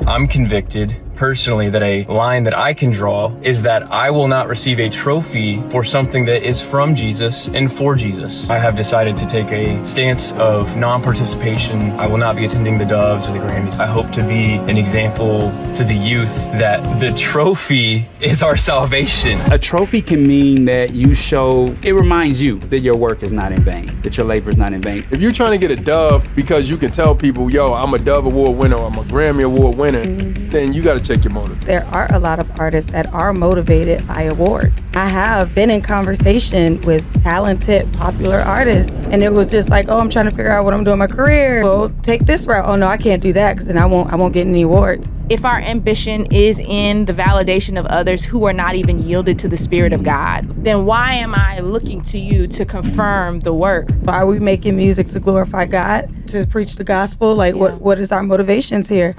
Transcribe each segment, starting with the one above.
I'm convicted personally that a line that I can draw is that I will not receive a trophy for something that is from Jesus and for Jesus. I have decided to take a stance of non-participation. I will not be attending the Doves or the Grammys. I hope to be an example to the youth that the trophy is our salvation. A trophy can mean that you show, it reminds you that your work is not in vain, that your labor is not in vain. If you're trying to get a Dove because you can tell people, yo, I'm a Dove Award winner, or I'm a Grammy Award winner, then you got to check your motive. There are a lot of artists that are motivated by awards. I have been in conversation with talented, popular artists, and it was just like, oh, I'm trying to figure out what I'm doing in my career. Well, take this route. Oh no, I can't do that because then I won't get any awards. If our ambition is in the validation of others who are not even yielded to the Spirit of God, then why am I looking to you to confirm the work? Are we making music to glorify God, to preach the gospel? Like, what is our motivations here?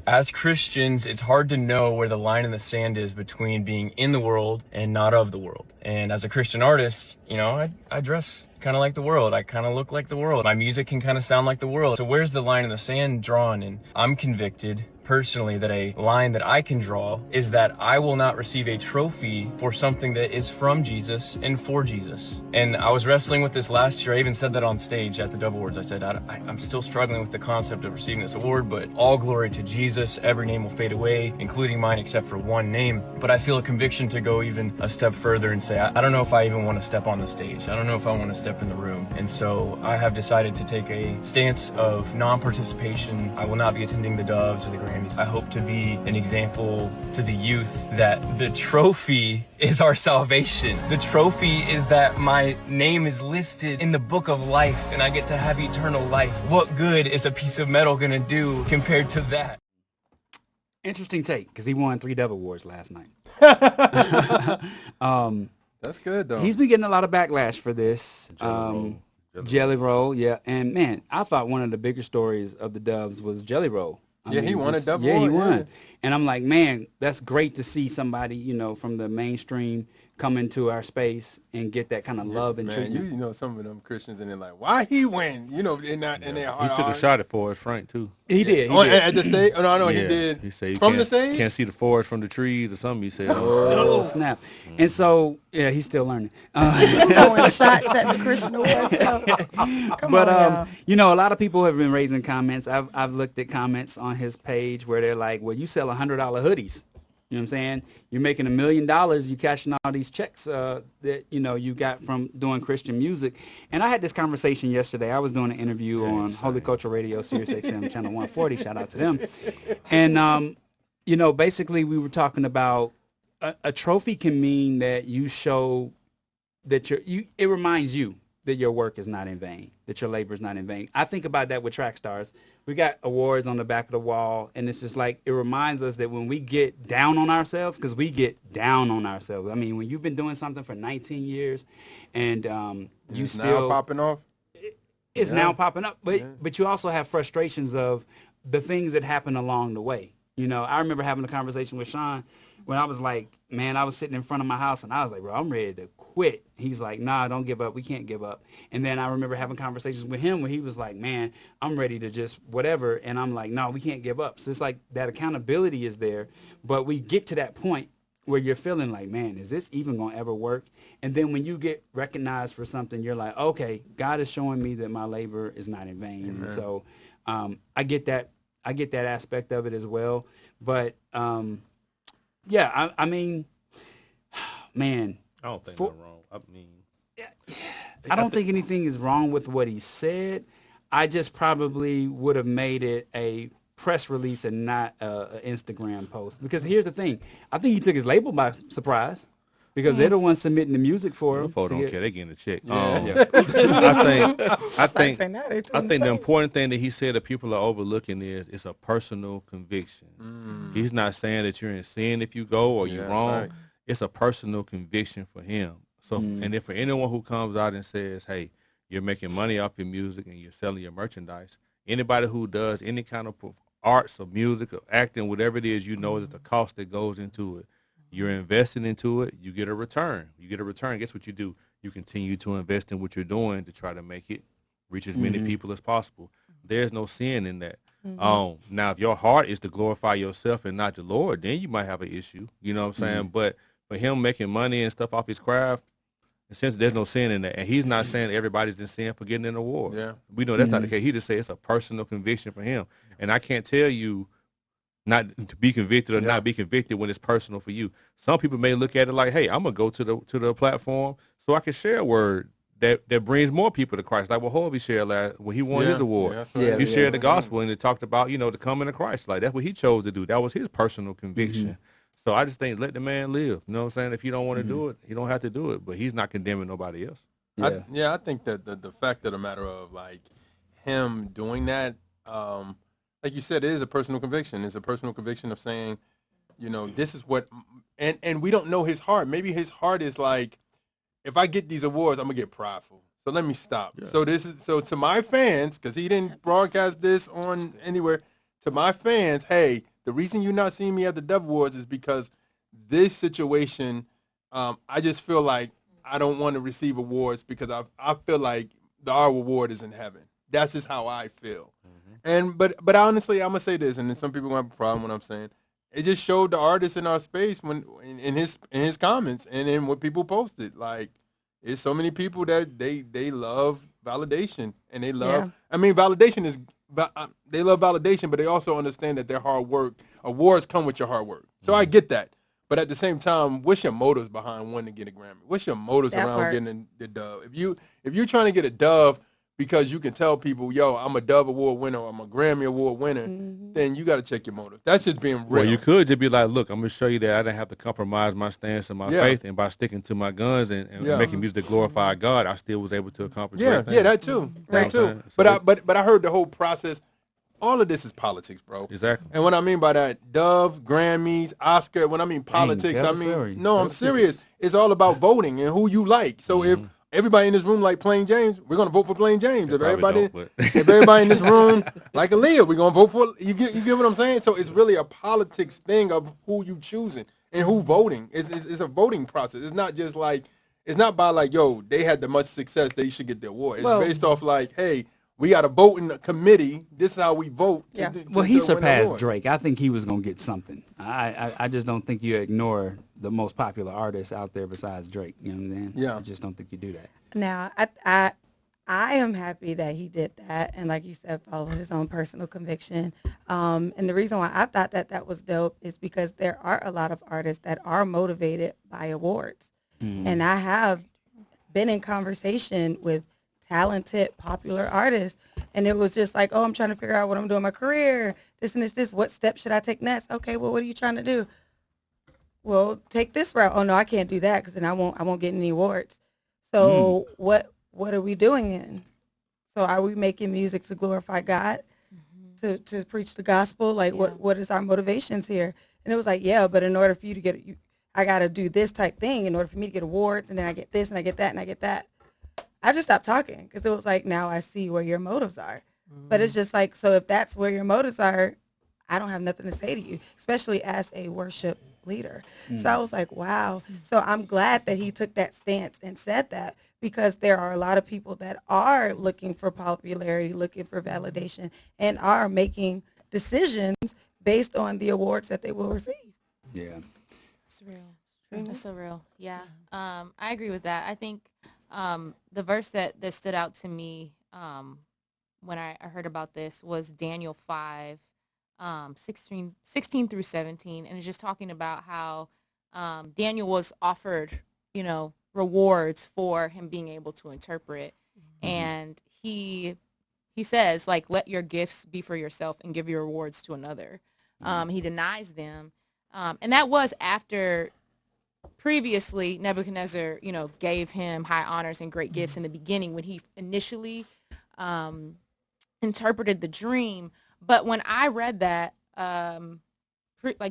As Christians, it's hard to know where the line in the sand is between being in the world and not of the world. And as a Christian artist, you know, I dress kind of like the world. I kind of look like the world. My music can kind of sound like the world. So where's the line in the sand drawn? And I'm convicted personally that a line that I can draw is that I will not receive a trophy for something that is from Jesus and for Jesus. And I was wrestling with this last year. I even said that on stage at the Dove Awards. I said, I'm still struggling with the concept of receiving this award, but all glory to Jesus. Every name will fade away, including mine except for one name. But I feel a conviction to go even a step further and say, I don't know if I even want to step on the stage. I don't know if I want to step in the room. And so I have decided to take a stance of non-participation. I will not be attending the Doves or the Grammys. I hope to be an example to the youth that the trophy is our salvation. The trophy is that my name is listed in the book of life and I get to have eternal life. What good is a piece of metal gonna do compared to that? Interesting take, because he won 3 Dove Awards last night. That's good, though. He's been getting a lot of backlash for this. Jelly Roll, yeah. And, man, I thought one of the bigger stories of the Doves was Jelly Roll. I mean, he won a Dove Award. Yeah, he won. Yeah. And I'm like, man, that's great to see somebody, you know, from the mainstream come into our space and get that kind of love and treatment. You know, some of them Christians, and they're like, why he win? You know, and they he took a shot at Forrest Frank, too. He did. At the stage? Oh, no, he did. He said from the stage? Can't see the forest from the trees or something, he said. Oh, snap. And so, yeah, he's still learning. Throwing shots at the Christian Award show. Come on, you know, a lot of people have been raising comments. I've looked at comments on his page where they're like, well, you sell $100 hoodies. You know what I'm saying? You're making $1 million. You cashing all these checks that, you know, you got from doing Christian music. And I had this conversation yesterday. I was doing an interview on Holy Culture Radio, Sirius XM, Channel 140. Shout out to them. And, you know, basically we were talking about a trophy can mean that you show that it reminds you that your work is not in vain, that your labor is not in vain. I think about that with Trackstarz. We got awards on the back of the wall, and it's just like it reminds us that when we get down on ourselves, because we get down on ourselves. I mean, when you've been doing something for 19 years and you it's still now popping off. It's now popping up, but you also have frustrations of the things that happen along the way. You know, I remember having a conversation with Sean when I was like, man, I was sitting in front of my house and I was like, bro, I'm ready to quit. He's like, nah, don't give up. We can't give up. And then I remember having conversations with him where he was like, man, I'm ready to just whatever. And I'm like, no, we can't give up. So it's like that accountability is there. But we get to that point where you're feeling like, man, is this even going to ever work? And then when you get recognized for something, you're like, okay, God is showing me that my labor is not in vain. Amen. And so I get that aspect of it as well. But yeah, I mean, man. I don't think that's wrong. I mean, I don't think anything is wrong with what he said. I just probably would have made it a press release and not an Instagram post. Because here's the thing. I think he took his label by surprise. Because they're the ones submitting the music for him. Folks don't care. They getting a check. Yeah. I think the important thing that he said that people are overlooking is it's a personal conviction. He's not saying that you're in sin if you go or you're wrong. Right. It's a personal conviction for him. So, and if for anyone who comes out and says, hey, you're making money off your music and you're selling your merchandise, anybody who does any kind of arts or music or acting, whatever it is, you know that the cost that goes into it. You're investing into it, you get a return. Guess what you do? You continue to invest in what you're doing to try to make it reach as many people as possible. There's no sin in that. Now, if your heart is to glorify yourself and not the Lord, then you might have an issue. You know what I'm saying? But for him making money and stuff off his craft, since there's no sin in that, and he's not saying everybody's in sin for getting an award. Yeah. We know that's not the case. He just said it's a personal conviction for him. And I can't tell you not to be convicted or not be convicted when it's personal for you. Some people may look at it like, hey, I'm going to go to the platform so I can share a word that brings more people to Christ. Like what Harvey shared when he won his award. He shared the gospel and it talked about, the coming to Christ. Like that's what he chose to do. That was his personal conviction. So I just think let the man live. You know what I'm saying? If you don't want to do it, you don't have to do it. But he's not condemning nobody else. I think that the fact of the matter of like him doing that, like you said, it is a personal conviction. It's a personal conviction of saying, this is what, and we don't know his heart. Maybe his heart is like, if I get these awards, I'm gonna get prideful. So let me stop. Yeah. So to my fans, because he didn't broadcast this on anywhere. To my fans, hey, the reason you're not seeing me at the Dove Awards is because this situation, I just feel like I don't want to receive awards because I feel like our award is in heaven. That's just how I feel. And but honestly, I'm gonna say this, and then some people gonna have a problem when I'm saying it. Just showed the artist in our space when in his comments and in what people posted. Like, it's so many people that they love validation and they love. Yeah. I mean, validation is. But they love validation, but they also understand that their hard work, awards come with your hard work. So I get that. But at the same time, what's your motives behind wanting to get a Grammy? What's your motives around getting the Dove? If you're trying to get a Dove because you can tell people, yo, I'm a Dove Award winner or I'm a Grammy Award winner, then you got to check your motive. That's just being real. Well, you could just be like, look, I'm going to show you that I didn't have to compromise my stance and my faith, and by sticking to my guns and making music to glorify God, I still was able to accomplish great things. Yeah, that too. That too. But I heard the whole process. All of this is politics, bro. Exactly. And what I mean by that, Dove, Grammys, Oscar, when I mean politics, I'm serious. It's all about voting and who you like. So if everybody in this room like Plain James, we're going to vote for Plain James. If everybody in this room like Aaliyah, we're going to vote for, you get what I'm saying? So it's really a politics thing of who you choosing and who voting. It's a voting process. It's not just like, it's not by like, yo, they had the much success, they should get the award. It's based off like, hey, we got to vote in the committee. This is how we vote. He surpassed Drake. I think he was going to get something. I just don't think you ignore the most popular artist out there besides Drake. You know what I'm saying? Yeah. I just don't think you do that. Now, I am happy that he did that. And like you said, followed his own personal conviction. And the reason why I thought that was dope is because there are a lot of artists that are motivated by awards. And I have been in conversation with talented, popular artists. And it was just like, oh, I'm trying to figure out what I'm doing in my career. This and this. What steps should I take next? Okay, well, what are you trying to do? Well, take this route. Oh, no, I can't do that because then I won't get any awards. So what are we doing then? So are we making music to glorify God, to preach the gospel? Like, what is our motivations here? And it was like, yeah, but in order for you to get I got to do this type thing in order for me to get awards, and then I get this, and I get that, and I get that. I just stopped talking because it was like, now I see where your motives are. But it's just like, so if that's where your motives are, I don't have nothing to say to you, especially as a worship leader. So I was like, wow. So I'm glad that he took that stance and said that, because there are a lot of people that are looking for popularity, looking for validation, and are making decisions based on the awards that they will receive. Yeah. It's real. That's so real. Yeah. I agree with that. I think the verse that stood out to me when I heard about this was Daniel 5, 16 through 17. And it's just talking about how Daniel was offered, rewards for him being able to interpret. And he says, like, let your gifts be for yourself and give your rewards to another. He denies them. And that was after previously Nebuchadnezzar, gave him high honors and great gifts in the beginning when he initially interpreted the dream. But when I read that,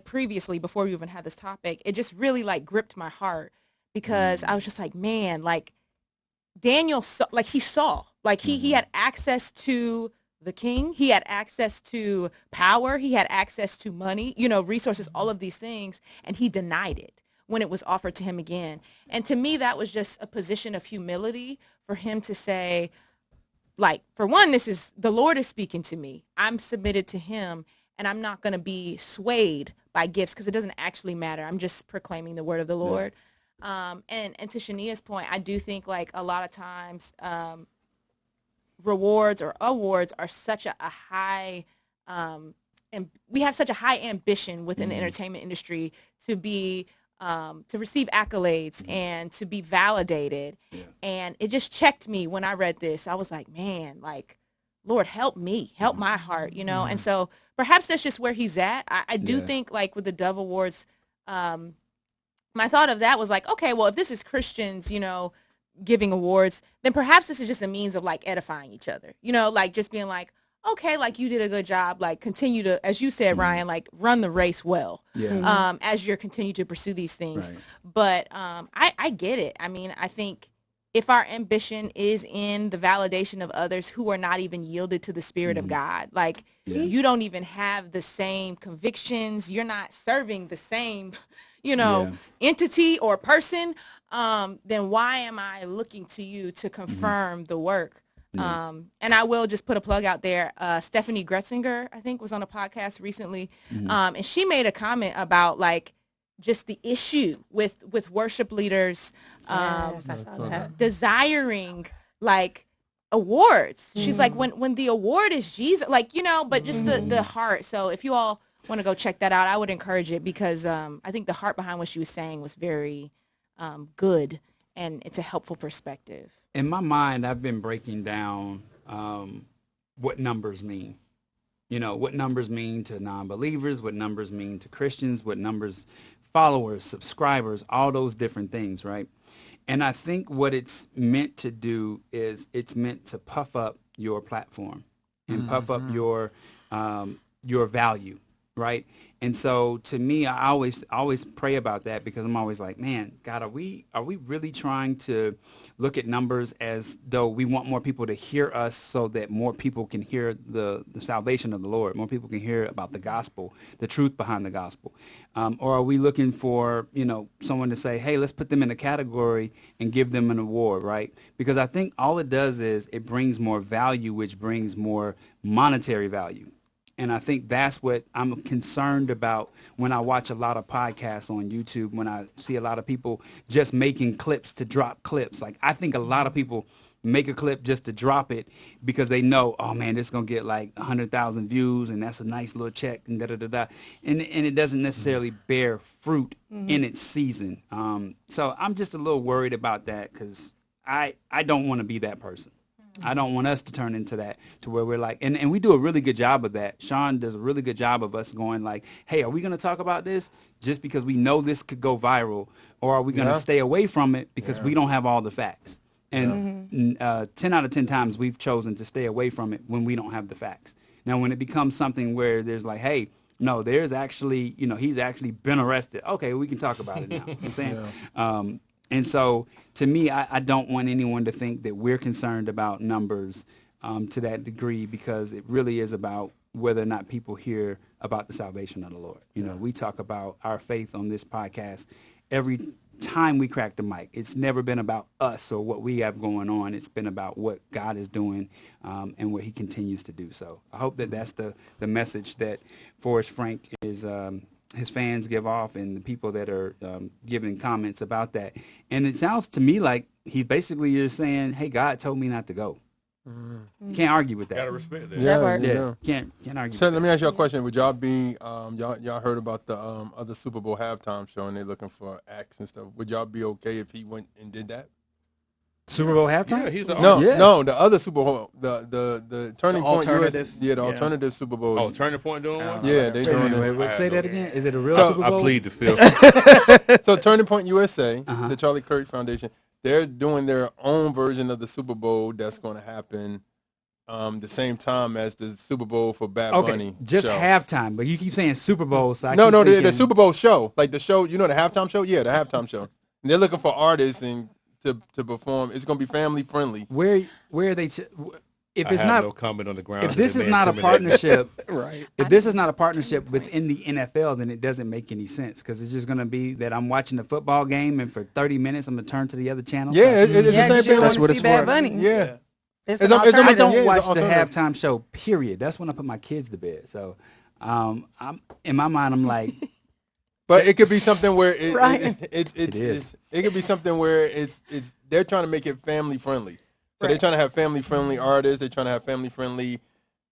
previously, before we even had this topic, it just really gripped my heart, because I was just like, man, Daniel saw, he had access to the king, he had access to power, he had access to money, resources, all of these things, and he denied it when it was offered to him again. And to me, that was just a position of humility for him to say, like, for one, the Lord is speaking to me. I'm submitted to him, and I'm not going to be swayed by gifts because it doesn't actually matter. I'm just proclaiming the word of the Lord. And to Shania's point, I do think like a lot of times rewards or awards are such a high, and we have such a high ambition within the entertainment industry to be to receive accolades and to be validated. And it just checked me when I read this. I was like, man, like, Lord, help me, help my heart, you know? And so perhaps that's just where he's at. I do think like with the Dove Awards, my thought of that was like, okay, well, if this is Christians, you know, giving awards, then perhaps this is just a means of like edifying each other, you know, like just being like, okay, like you did a good job, like continue to, as you said, Ryan, like run the race well, as you're continue to pursue these things. Right. But I get it. I mean, I think if our ambition is in the validation of others who are not even yielded to the Spirit of God, like you don't even have the same convictions, you're not serving the same, you know, entity or person, then why am I looking to you to confirm the work? And I will just put a plug out there. Stephanie Gretzinger, I think, was on a podcast recently, and she made a comment about like just the issue with worship leaders desiring like awards. She's like, when the award is Jesus, like, you know, but just the heart. So if you all want to go check that out, I would encourage it because I think the heart behind what she was saying was very good, and it's a helpful perspective. In my mind, I've been breaking down what numbers mean. You know, what numbers mean to non-believers, what numbers mean to Christians, what numbers, followers, subscribers, all those different things, right? And I think what it's meant to do is it's meant to puff up your platform and puff up your value, right? And so to me, I always pray about that because I'm always like, man, God, are we really trying to look at numbers as though we want more people to hear us so that more people can hear the salvation of the Lord, more people can hear about the gospel, the truth behind the gospel? Or are we looking for, you know, someone to say, hey, let's put them in a category and give them an award, right? Because I think all it does is it brings more value, which brings more monetary value. And I think that's what I'm concerned about when I watch a lot of podcasts on YouTube, when I see a lot of people just making clips to drop clips. Like, I think a lot of people make a clip just to drop it because they know, oh, man, this is going to get like 100,000 views, and that's a nice little check, and da-da-da-da. And it doesn't necessarily bear fruit in its season. So I'm just a little worried about that because I don't want to be that person. I don't want us to turn into that, to where we're like, and we do a really good job of that. Sean does a really good job of us going like, hey, are we going to talk about this just because we know this could go viral, or are we going to stay away from it because we don't have all the facts? And 10 out of 10 times we've chosen to stay away from it when we don't have the facts. Now, when it becomes something where there's like, hey, no, there's actually, you know, he's actually been arrested. Okay, we can talk about it now. You know what I'm saying? And so, to me, I don't want anyone to think that we're concerned about numbers to that degree, because it really is about whether or not people hear about the salvation of the Lord. You know, we talk about our faith on this podcast every time we crack the mic. It's never been about us or what we have going on. It's been about what God is doing and what he continues to do. So I hope that that's the message that Forrest Frank is his fans give off, and the people that are giving comments about that. And it sounds to me like he basically is saying, hey, God told me not to go. Can't argue with that. Gotta respect that. Yeah. Can't argue. So let me ask you a question. Would y'all be y'all heard about the other Super Bowl halftime show, and they're looking for acts and stuff? Would y'all be okay if he went and did that? Super Bowl halftime? Yeah, he's an no, the other Super Bowl, the Turning Point alternative. the alternative Super Bowl. Oh, Turning Point doing one? Yeah, they doing it. Wait, say that again. Is it a real So, Super Bowl? I plead the fifth. So Turning Point USA, the Charlie Kirk Foundation, they're doing their own version of the Super Bowl that's going to happen the same time as the Super Bowl for Bad Bunny. Just show. halftime, but you keep saying Super Bowl, so the Super Bowl show, like the show, you know, the halftime show. Yeah, the halftime show. And they're looking for artists and to perform. It's going to be family friendly. Where are they? If it's not no comment on the ground. If this is not a partnership, Right. If this is not a partnership within the NFL, then it doesn't make any sense, because it's just going to be that I'm watching a football game and for 30 minutes I'm going to turn to the other channel. Yeah, it's the same thing. That's what it's for. Yeah. It's an I alternative. don't watch the halftime show. Period. That's when I put my kids to bed. So, I'm in my mind, I'm like. But it could be something where it could be something where it's they're trying to make it family friendly. So they're trying to have family friendly artists. They're trying to have family friendly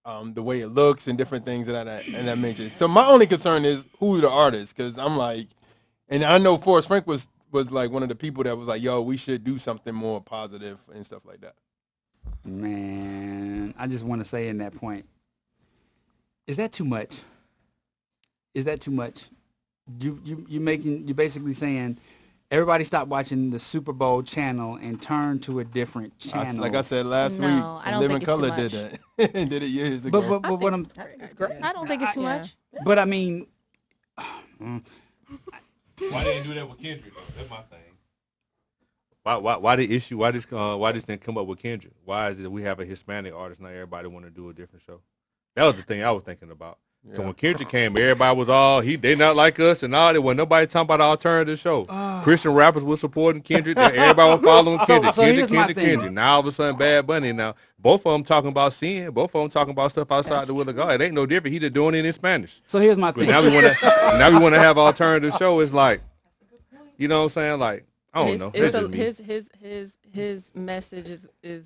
the way it looks and different things and that nature. So my only concern is who are the artists, because I'm like, and I know Forrest Frank was like one of the people that was like, yo, we should do something more positive and stuff like that. Man, I just want to say in that point, is that too much? Is that too much? You're basically saying everybody stop watching the Super Bowl channel and turn to a different channel. Like I said last week, I don't Living think it's Color too did that. Did it years ago. But what I'm I don't think it's too much. But I mean, why they didn't do that with Kendrick though? That's my thing. Why the issue? Why this didn't come up with Kendrick? Why is it that we have a Hispanic artist now? Everybody want to do a different show. That was the thing I was thinking about. So when Kendrick came, everybody was all they not like us and all. There wasn't nobody talking about the alternative show. Christian rappers was supporting Kendrick. Everybody was following Kendrick. Kendrick. Now all of a sudden, Bad Bunny. Now both of them talking about sin. Both of them talking about stuff outside the will of God. It ain't no different. He just doing it in Spanish. So here's my thing. But now we want to have alternative show. It's like, you know what I'm saying? Like, I don't know. His message is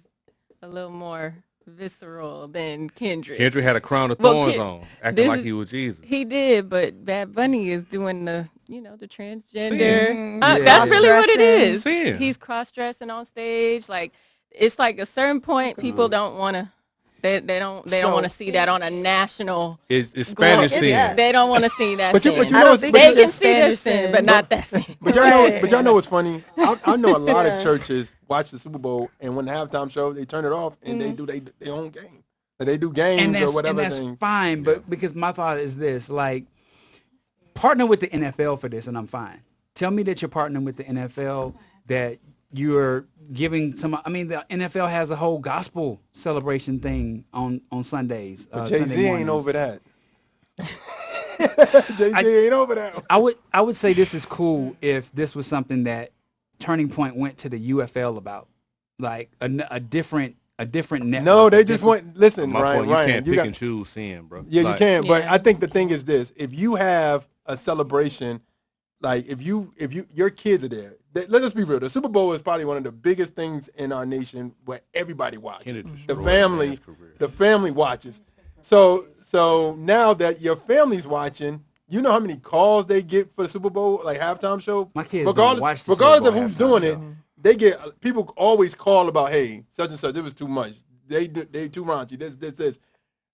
a little more visceral than Kendrick. Kendrick had a crown of thorns on, acting like he was Jesus. He did, but Bad Bunny is doing the transgender. That's really what it is. Sin. He's cross-dressing on stage. Like, it's like a certain point, people don't want to. They don't want to see that on a national. It's Spanish sin. They don't want to see that. But sin. you know, they can see their sin, but not that sin. But y'all know what's funny? I know a lot of churches watch the Super Bowl, and when the halftime show, they turn it off and they do their own game. So they do games or whatever. And that's fine, but because my thought is this, like, partner with the NFL for this, and I'm fine. Tell me that you're partnering with the NFL, that you're giving some. I mean, the NFL has a whole gospel celebration thing on Sundays. But Jay-Z ain't over that. Jay-Z ain't over that. I would say this is cool if this was something that Turning Point went to the UFL about, like a different network. No, they just want. Listen, Ryan, you can't pick and choose sin, bro. Yeah, you can. But I think the thing is this: if you have a celebration, like if your kids are there. Let us be real. The Super Bowl is probably one of the biggest things in our nation where everybody watches. The family watches. So now that your family's watching, you know how many calls they get for the Super Bowl, like halftime show. My kids regardless of who's doing it, they get people always call about, hey, such and such. It was too much. They too raunchy. This.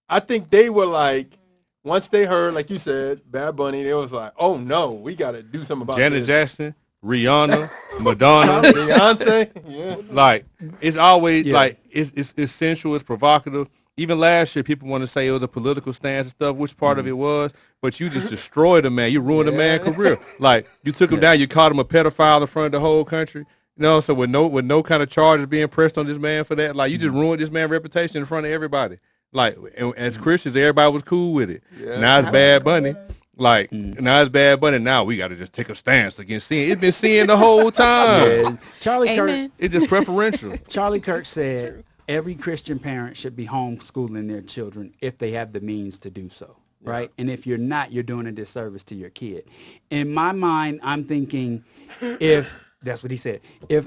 I think they were like. Once they heard, like you said, Bad Bunny, they was like, "Oh no, we got to do something about Janet this." Jackson, Rihanna, Madonna, Beyonce, yeah. Like it's always like it's sensual, it's provocative. Even last year, people want to say it was a political stance and stuff, which part of it was, but you just destroyed a man. You ruined a man's career. Like you took him down, you called him a pedophile in front of the whole country. You know, so with no kind of charges being pressed on this man for that, like you just ruined this man's reputation in front of everybody. Like, as Christians, everybody was cool with it. Yeah. Now it's Bad Bunny. Like, now it's Bad Bunny. Now we got to just take a stance against sin. It's been sin the whole time. Yeah. Charlie Kirk. It's just preferential. Charlie Kirk said every Christian parent should be homeschooling their children if they have the means to do so, right? And if you're not, you're doing a disservice to your kid. In my mind, I'm thinking that's what he said.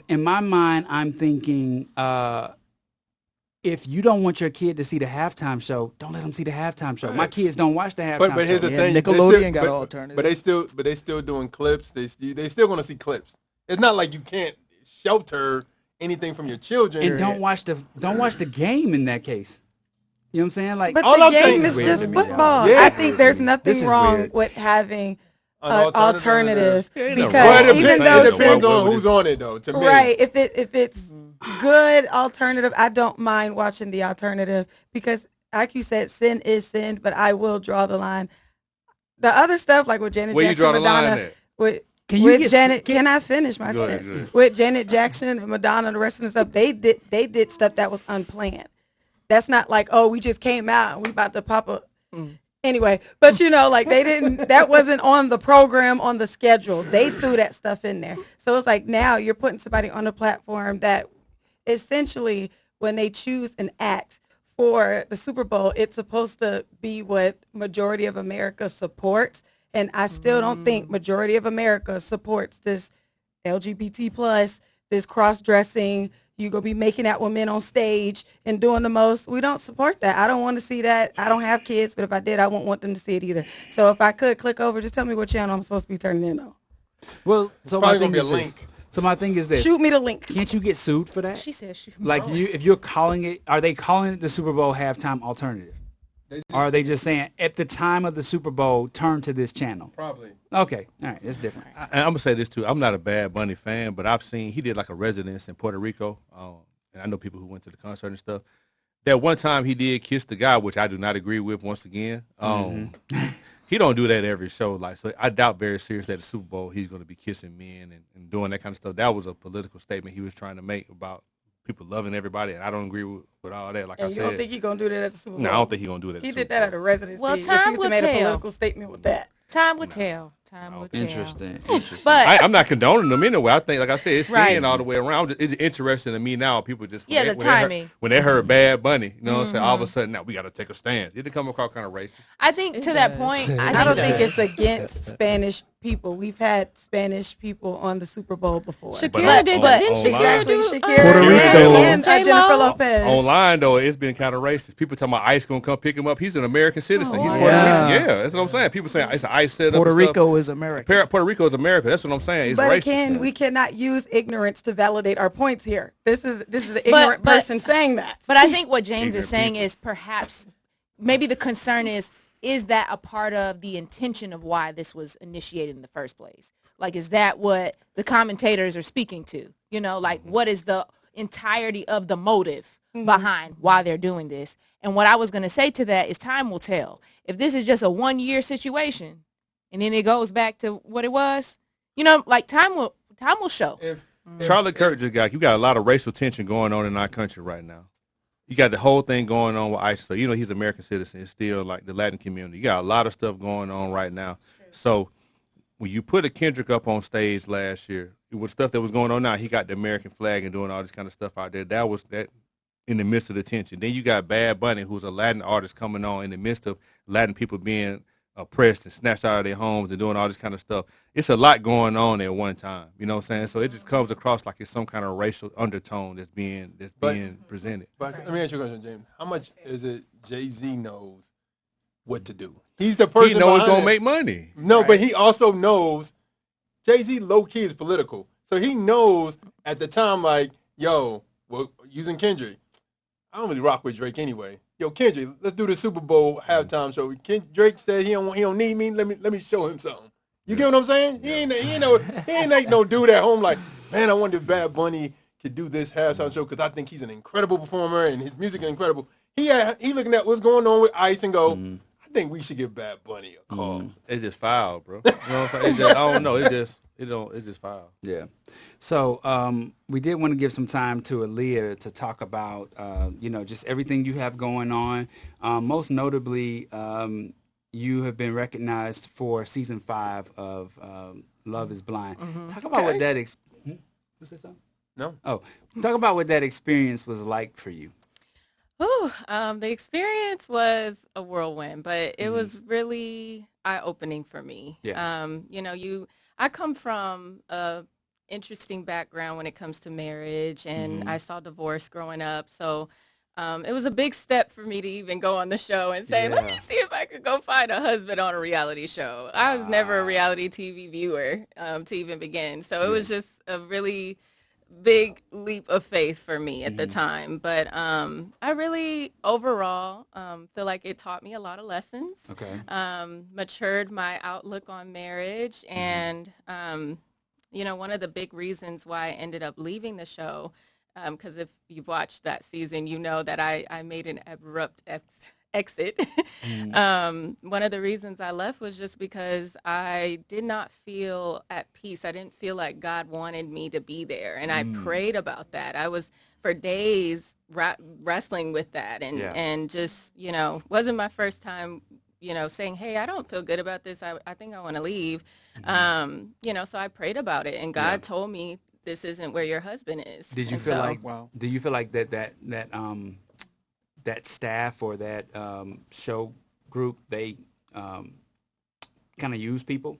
In my mind, I'm thinking if you don't want your kid to see the halftime show, don't let them see the halftime show. My kids don't watch the halftime show. But here's the thing: Nickelodeon got alternative. But they still doing clips. They still going to see clips. It's not like you can't shelter anything from your children. And don't watch the game in that case. You know what I'm saying? Like, but all the game is just football. Yeah. I think there's nothing wrong weird. with having an alternative because even though it depends on who's on it, though. To me, right? If it's good alternative, I don't mind watching the alternative because, like you said, sin is sin. But I will draw the line. The other stuff, like with Janet Jackson, Madonna, can I finish my sentence? With Janet Jackson and Madonna and the rest of the stuff, they did stuff that was unplanned. That's not like, oh, we just came out and we about to pop up. Anyway, but like they didn't, that wasn't on the program, on the schedule. They threw that stuff in there. So it's like now you're putting somebody on a platform that essentially when they choose an act for the Super Bowl, it's supposed to be what majority of America supports. And I still don't think majority of America supports this LGBT plus, this cross-dressing, you going to be making out with men on stage and doing the most. We don't support that. I don't want to see that. I don't have kids, but if I did, I wouldn't want them to see it either. So if I could click over, just tell me what channel I'm supposed to be turning in on. Well, so my thing is this. So my thing is this. Shoot me the link. Can't you get sued for that? She said shoot me. Like if you're calling it, are they calling it the Super Bowl halftime alternative? Or are they just saying at the time of the Super Bowl, turn to this channel? Probably. Okay, all right, it's different. I'm gonna say this too. I'm not a Bad Bunny fan, but I've seen he did like a residence in Puerto Rico, and I know people who went to the concert and stuff. That one time he did kiss the guy, which I do not agree with. Once again, he don't do that every show. Like, so I doubt very seriously at the Super Bowl he's gonna be kissing men and doing that kind of stuff. That was a political statement he was trying to make about people loving everybody, and I don't agree with all that. Like and I you said, don't think he's gonna do that at the Super Bowl? No, I don't think he's gonna do that. He did that at a residency. Well, If time he will made a tell. political statement with that. Time will tell. Time will tell. Interesting. But I'm not condoning them anyway. I think, like I said, it's Right. seeing all the way around. It's interesting to me now. People just Yeah, the timing. When they heard Bad Bunny, you know what I'm saying? All of a sudden, now we got to take a stance. It come across kind of racist. I think to that point, I don't think it's against Spanish people. We've had Spanish people on the Super Bowl before. Shakira did, but- didn't Shakira Exactly, do Shakira Puerto Rico. and J-Lo? Jennifer Lopez. Online though, it's been kind of racist. People talking about ICE gonna come pick him up. He's an American citizen. He's Puerto yeah. Rican. Yeah, that's what I'm saying. People saying it's an ICE setup. Puerto and stuff. Rico is America. Puerto Rico is America. That's what I'm saying. It's But racist. again, we cannot use ignorance to validate our points here. This is an ignorant but- person saying that. But I think what James Ignorant is saying people. is perhaps maybe the concern is that a part of the intention of why this was initiated in the first place? Like, is that what the commentators are speaking to? You know, like what is the entirety of the motive behind why they're doing this? And what I was going to say to that is time will tell. If this is just a 1-year situation and then it goes back to what it was, you know, like time will show. Charlie Kirk just got. You got a lot of racial tension going on in our country right now. You got the whole thing going on with ICE. So, you know, he's an American citizen. It's still like the Latin community. You got a lot of stuff going on right now. So when you put a Kendrick up on stage last year, with stuff that was going on now, he got the American flag and doing all this kind of stuff out there. That was that in the midst of the tension. Then you got Bad Bunny, who's a Latin artist coming on in the midst of Latin people being oppressed and snatched out of their homes and doing all this kind of stuff. It's a lot going on at one time. You know what I'm saying? So it just comes across like it's some kind of racial undertone that's being presented. But let me ask you a question, James. How much is it Jay-Z knows what to do? He's the person He knows behind gonna it. make money. No, but he also knows Jay-Z low-key is political. So he knows at the time, like, yo, well, using Kendrick, I don't really rock with Drake anyway. Yo, Kendrick, let's do the Super Bowl halftime show. Drake said he don't need me. Let me show him something. You get what I'm saying? He ain't no dude at home like, man, I wonder if Bad Bunny could do this halftime show because I think he's an incredible performer and his music is incredible. He looking at what's going on with ICE and go, I think we should give Bad Bunny a call. It's just foul, bro. You know what I'm saying? It's just, I don't know. It's just foul. Yeah. So we did want to give some time to Aaliyah to talk about, just everything you have going on. Most notably, you have been recognized for season 5 of Love is Blind. Talk about what that was that something? No. Oh, talk about what that experience was like for you. The experience was a whirlwind, but it was really eye-opening for me. Yeah. I come from a interesting background when it comes to marriage, and I saw divorce growing up, so it was a big step for me to even go on the show and say, let me see if I could go find a husband on a reality show. I was never a reality TV viewer to even begin, so it was just a really big leap of faith for me at the time. But I really overall feel like it taught me a lot of lessons. Okay. Matured my outlook on marriage, and one of the big reasons why I ended up leaving the show, because if you've watched that season, you know that I made an abrupt exit. One of the reasons I left was just because I did not feel at peace. I didn't feel like God wanted me to be there, and I prayed about that. I was for days wrestling with that, and just wasn't my first time saying, hey, I don't feel good about this. I think I want to leave. So I prayed about it, and God told me this isn't where your husband is. Did you feel like? Wow. Do you feel like that staff or that show group, they kind of use people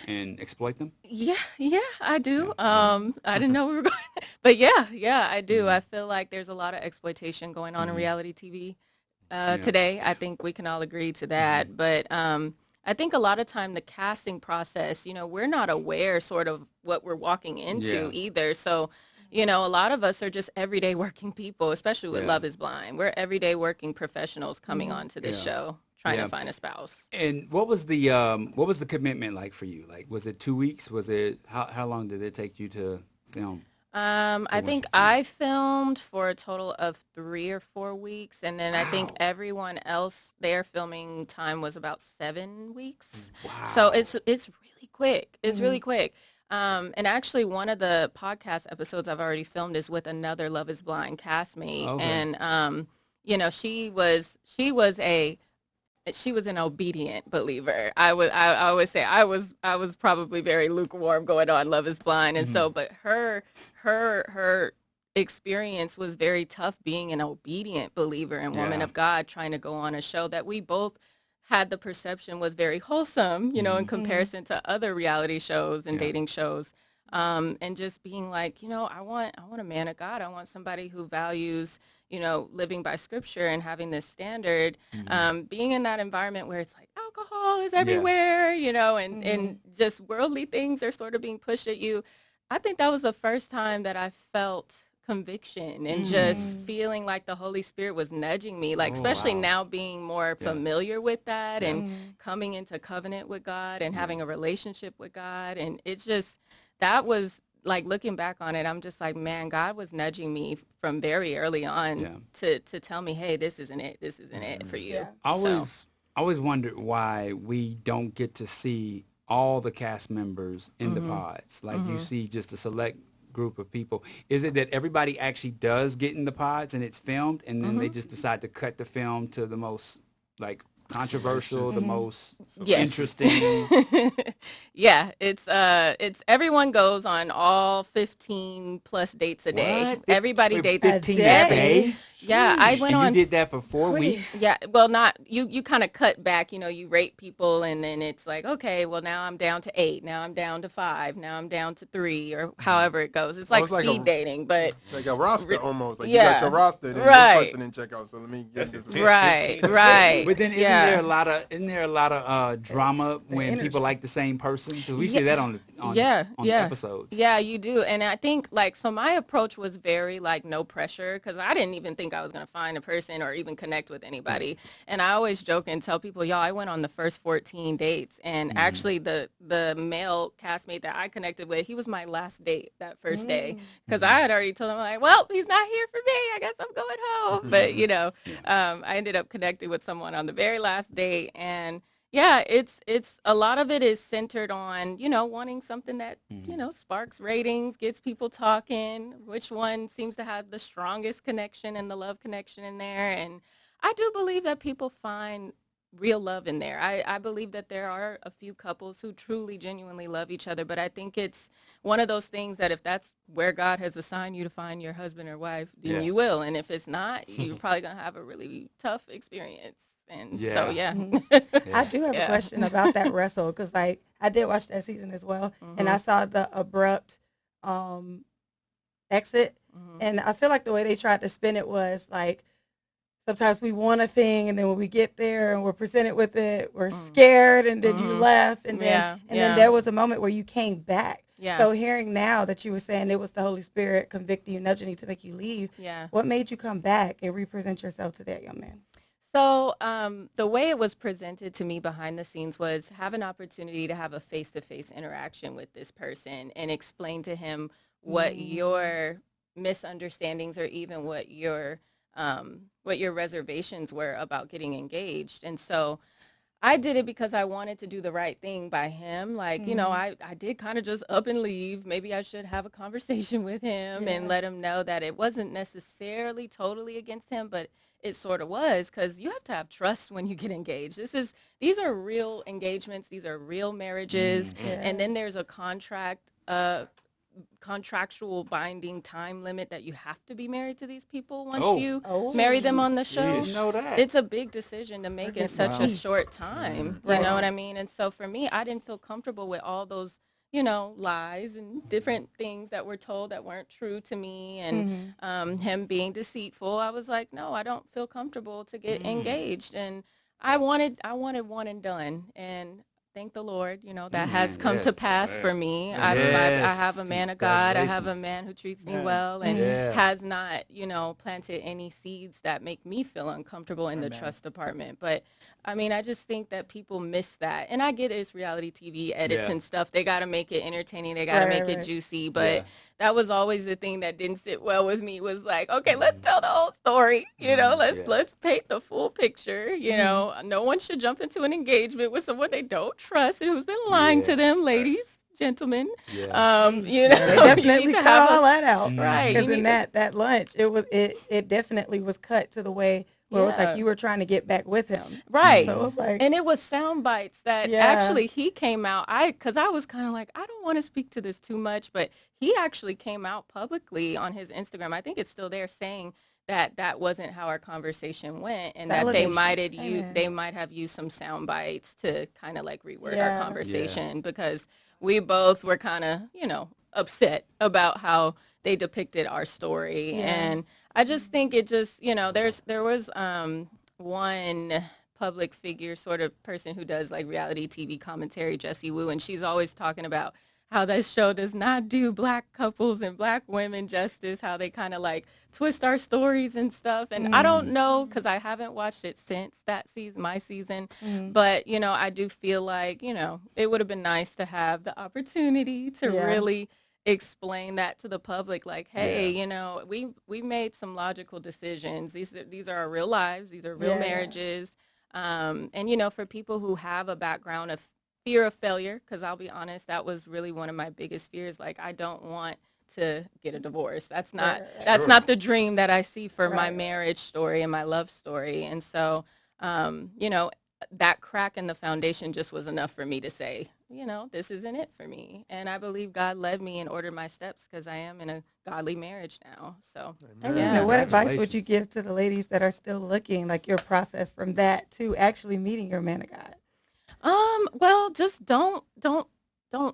and exploit them? Yeah, I do. I didn't know we were going, but yeah, I do. I feel like there's a lot of exploitation going on in reality TV today. I think we can all agree to that. But I think a lot of time the casting process, we're not aware sort of what we're walking into either. So, a lot of us are just everyday working people, especially with Love is Blind. We're everyday working professionals coming onto this show, trying to find a spouse. And what was the commitment like for you? Like, was it 2 weeks? Was it how long did it take you to film? I think I filmed for a total of 3 or 4 weeks, and then I think everyone else, their filming time was about 7 weeks. Wow. So it's really quick. It's really quick. And actually, one of the podcast episodes I've already filmed is with another Love is Blind castmate, and she was an obedient believer. I always say I was probably very lukewarm going on Love is Blind, and so, but her experience was very tough being an obedient believer and woman of God, trying to go on a show that we both had the perception was very wholesome, in comparison to other reality shows and dating shows. And just being like, I want a man of God. I want somebody who values, living by scripture and having this standard. Being in that environment where it's like alcohol is everywhere, and just worldly things are sort of being pushed at you. I think that was the first time that I felt conviction and just feeling like the Holy Spirit was nudging me, like especially now being more familiar with that and coming into covenant with God and having a relationship with God. And it's just, that was like, looking back on it, I'm just like, man, God was nudging me from very early on to tell me, hey, this isn't it for you. I always wondered why we don't get to see all the cast members in the pods. Like you see just a select group of people. Is it that everybody actually does get in the pods and it's filmed, and then they just decide to cut the film to the most like controversial, the most interesting? It's everyone goes on all 15 plus dates a day. What? Everybody dates 15 a day? Yeah, I went on. You did that for 4 weeks? Yeah, well, not you kind of cut back. You rate people, and then it's like, okay, well, now I'm down to 8. Now I'm down to 5. Now I'm down to 3, or however it goes. It's like speed dating, but like a roster almost. Like you got your roster, then one person didn't check out. So let me get this. Right. But then isn't there a lot of drama when people like the same person? Because we see that on episodes. Yeah, you do. And I think so my approach was very no pressure, because I didn't even think I was going to find a person or even connect with anybody. And I always joke and tell people, y'all, I went on the first 14 dates, and actually the male castmate that I connected with, he was my last date that first day, because I had already told him, like, well, he's not here for me. I guess I'm going home. But, I ended up connecting with someone on the very last date, and it's a lot of it is centered on, wanting something that, sparks ratings, gets people talking, which one seems to have the strongest connection and the love connection in there. And I do believe that people find real love in there. I believe that there are a few couples who truly, genuinely love each other, but I think it's one of those things that if that's where God has assigned you to find your husband or wife, then you will. And if it's not, you're probably going to have a really tough experience. And so, I do have a question about that wrestle, because I did watch that season as well, and I saw the abrupt exit, and I feel like the way they tried to spin it was like, sometimes we want a thing, and then when we get there and we're presented with it, we're scared, and then you left, and then there was a moment where you came back. So hearing now that you were saying it was the Holy Spirit convicting you, nudging you to make you leave, what made you come back and represent yourself to that young man? So the way it was presented to me behind the scenes was have an opportunity to have a face-to-face interaction with this person and explain to him what your misunderstandings or even what your reservations were about getting engaged. And so I did it because I wanted to do the right thing by him. I did kind of just up and leave. Maybe I should have a conversation with him and let him know that it wasn't necessarily totally against him, but it sort of was, because you have to have trust when you get engaged. These are real engagements. These are real marriages. And then there's a contract contractual binding time limit that you have to be married to these people once you marry them on the show. You know that. It's a big decision to make in such a short time. You know what I mean? And so for me, I didn't feel comfortable with all those, you know, lies and different things that were told that weren't true to me, and him being deceitful. I was like, no, I don't feel comfortable to get engaged. And I wanted one and done. And thank the Lord, you know, that has come to pass for me. I have a man of God. I have a man who treats me well and has not, you know, planted any seeds that make me feel uncomfortable in the trust department. But I mean, I just think that people miss that. And I get it's reality TV edits and stuff. They got to make it entertaining. They got to make it juicy. But that was always the thing that didn't sit well with me, was like, okay, let's tell the whole story. You know, let's paint the full picture. You know, no one should jump into an engagement with someone they don't trust and who's been lying to them, ladies, gentlemen. You know, they definitely cut all that out, right? Because in that lunch, it definitely was cut to the way where it was like you were trying to get back with him, right? So it was like, and it was sound bites that actually he came out. Because I was kind of like, I don't want to speak to this too much, but he actually came out publicly on his Instagram. I think it's still there, saying that wasn't how our conversation went, and that they might have used some sound bites to kind of like reword our conversation, because we both were kind of, you know, upset about how they depicted our story. And I just think it just, you know, there was one public figure sort of person who does like reality TV commentary, Jessie Wu, and she's always talking about how that show does not do black couples and black women justice, how they kind of like twist our stories and stuff. And I don't know, because I haven't watched it since that season, my season. But, you know, I do feel like, you know, it would have been nice to have the opportunity to really explain that to the public. Like, hey, you know, we made some logical decisions. These are our real lives. These are real marriages. And, you know, for people who have a background of fear of failure, because I'll be honest, that was really one of my biggest fears. Like, I don't want to get a divorce. That's not the dream that I see for my marriage story and my love story. And so, you know, that crack in the foundation just was enough for me to say, you know, this isn't it for me. And I believe God led me and ordered my steps, because I am in a godly marriage now. So, what advice would you give to the ladies that are still looking, like your process from that to actually meeting your man of God? Well, just don't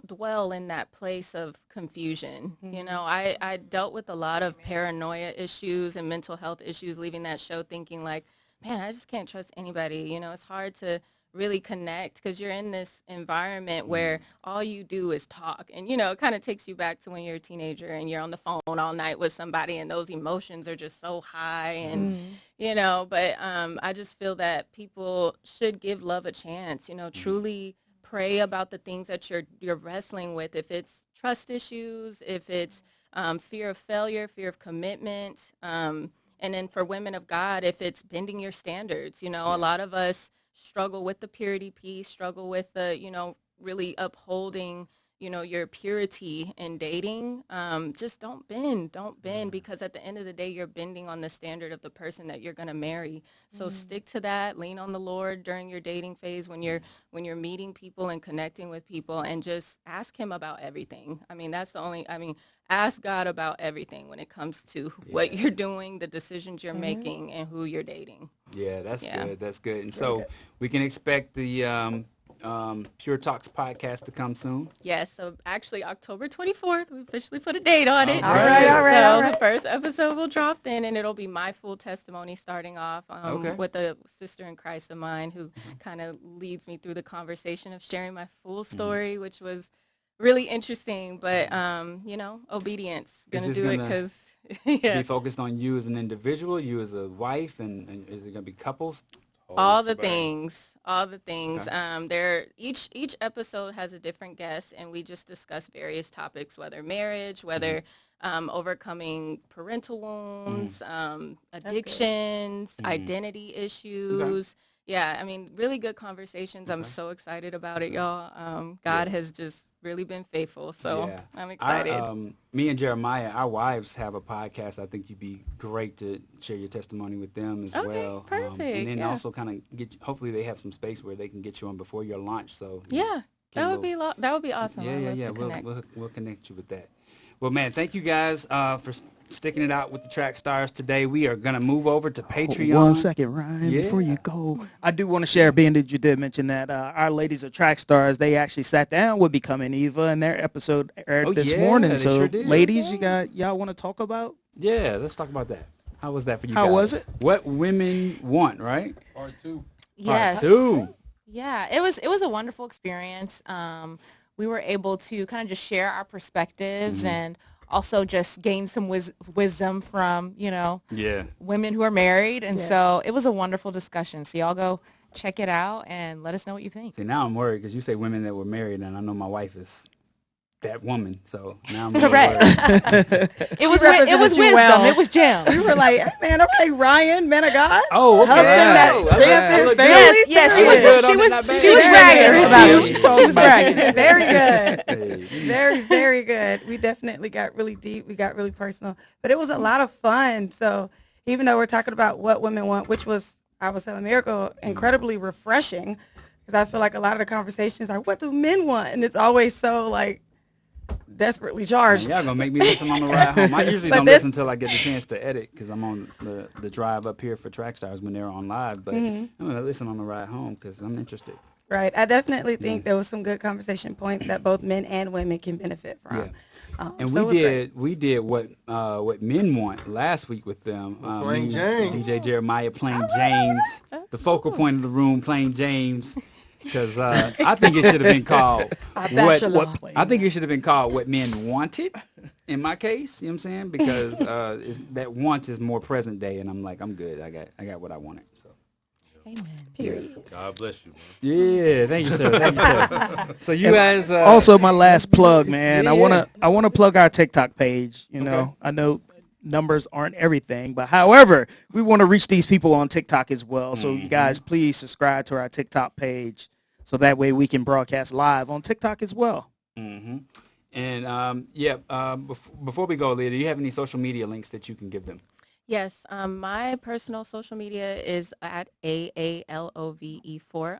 dwell in that place of confusion. You know, I dealt with a lot of paranoia issues and mental health issues leaving that show, thinking like, man, I just can't trust anybody. You know, it's hard to really connect because you're in this environment where all you do is talk. And, you know, it kind of takes you back to when you're a teenager and you're on the phone all night with somebody, and those emotions are just so high. And, you know, but I just feel that people should give love a chance, you know, truly pray about the things that you're wrestling with. If it's trust issues, if it's fear of failure, fear of commitment, and then for women of God, if it's bending your standards. You know, a lot of us struggle with the purity piece, struggle with the, you know, really upholding, you know, your purity in dating. Just don't bend, because at the end of the day, you're bending on the standard of the person that you're going to marry. So stick to that, lean on the Lord during your dating phase, when you're meeting people and connecting with people, and just ask him about everything. I mean, ask God about everything when it comes to what you're doing, the decisions you're making, and who you're dating. Yeah, that's good. That's good. And so we can expect the Pure Talks podcast to come soon. Yes, so actually October 24th, we officially put a date on it. All right. The first episode will drop then, and it'll be my full testimony starting off with a sister in Christ of mine who kind of leads me through the conversation of sharing my full story, which was really interesting. But, you know, obedience, going to do it because... Be focused on you as an individual, you as a wife, and is it going to be couples? All the things. Okay. Each episode has a different guest, and we just discuss various topics, whether marriage, whether overcoming parental wounds, addictions, identity issues. Okay. Yeah, I mean, really good conversations. I'm so excited about it, y'all. God has just really been faithful, so I'm excited. Me and Jeremiah, our wives have a podcast. I think you'd be great to share your testimony with them as well. Perfect. And then also kind of hopefully they have some space where they can get you on before your launch. So that would be awesome. Yeah. We'll connect you with that. Well, man, thank you guys for sticking it out with the Track Stars today. We are going to move over to Patreon. 1 second, Ryan, before you go. I do want to share, being that you did mention that our ladies of Track Stars, they actually sat down with Becoming Eva, and their episode aired this morning. So, sure did. ladies, y'all want to talk about? Yeah, let's talk about that. How was that for you guys? How was it? What women want, right? Part 2. Yes. Part 2. Yeah, it was a wonderful experience. We were able to kind of just share our perspectives and also just gain some wisdom from, women who are married. And so it was a wonderful discussion. So y'all go check it out and let us know what you think. See, now I'm worried because you say women that were married, and I know my wife is that woman. So now I'm correct. It was wisdom. Well. It was gems. We were like, hey, man, okay, Ryan, man of God. Oh, okay. Husband that stamped his family. Yes, she was bragging about it. She was bragging. Very good. Very, very good. We definitely got really deep. We got really personal. But it was a lot of fun. So even though we're talking about what women want, which was, I was telling Miracle, incredibly refreshing, because I feel like a lot of the conversations are, what do men want? And it's always so, like, desperately charged. Man, y'all gonna make me listen on the ride home. I usually don't listen until I get the chance to edit because I'm on the drive up here for Trackstarz when they're on live. But I'm gonna listen on the ride home because I'm interested. Right. I definitely think there was some good conversation points that both men and women can benefit from. Yeah. And so we did what men want last week with them. Playing James. DJ Jeremiah playing James, the focal point of the room playing James. Because I think it should have been called I think it should have been called What Men Wanted. In my case, you know what I'm saying? Because that want is more present day, and I'm like, I'm good. I got what I wanted. So. Amen. Period. God bless you, man. Yeah, thank you, sir. Thank you, sir. So you guys. Also, my last plug, man. I wanna plug our TikTok page. I know numbers aren't everything, but however, we want to reach these people on TikTok as well. So you guys, please subscribe to our TikTok page, so that way we can broadcast live on TikTok as well. And before we go, Leah, do you have any social media links that you can give them? Yes, my personal social media is at AALOVE4_,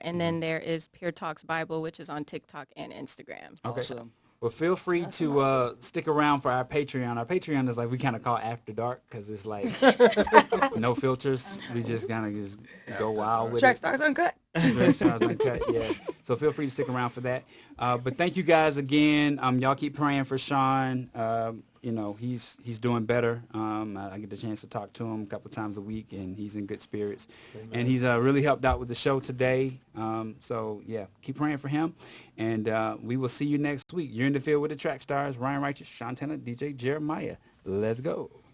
and then there is Pure Talks Bible, which is on TikTok and Instagram. Okay. Awesome. Well, feel free to stick around for our Patreon. Our Patreon is like we kind of call After Dark because it's like no filters. We just kind of just go wild with it. Trackstarz Uncut. Trackstarz Uncut, yeah. So feel free to stick around for that. But thank you guys again. Y'all keep praying for Sean. He's doing better. I get the chance to talk to him a couple of times a week, and he's in good spirits. Amen. And he's really helped out with the show today. So, keep praying for him. And we will see you next week. You're in the field with the Trackstarz. Ryan Righteous, Sean Tanner, DJ Jeremiah. Let's go.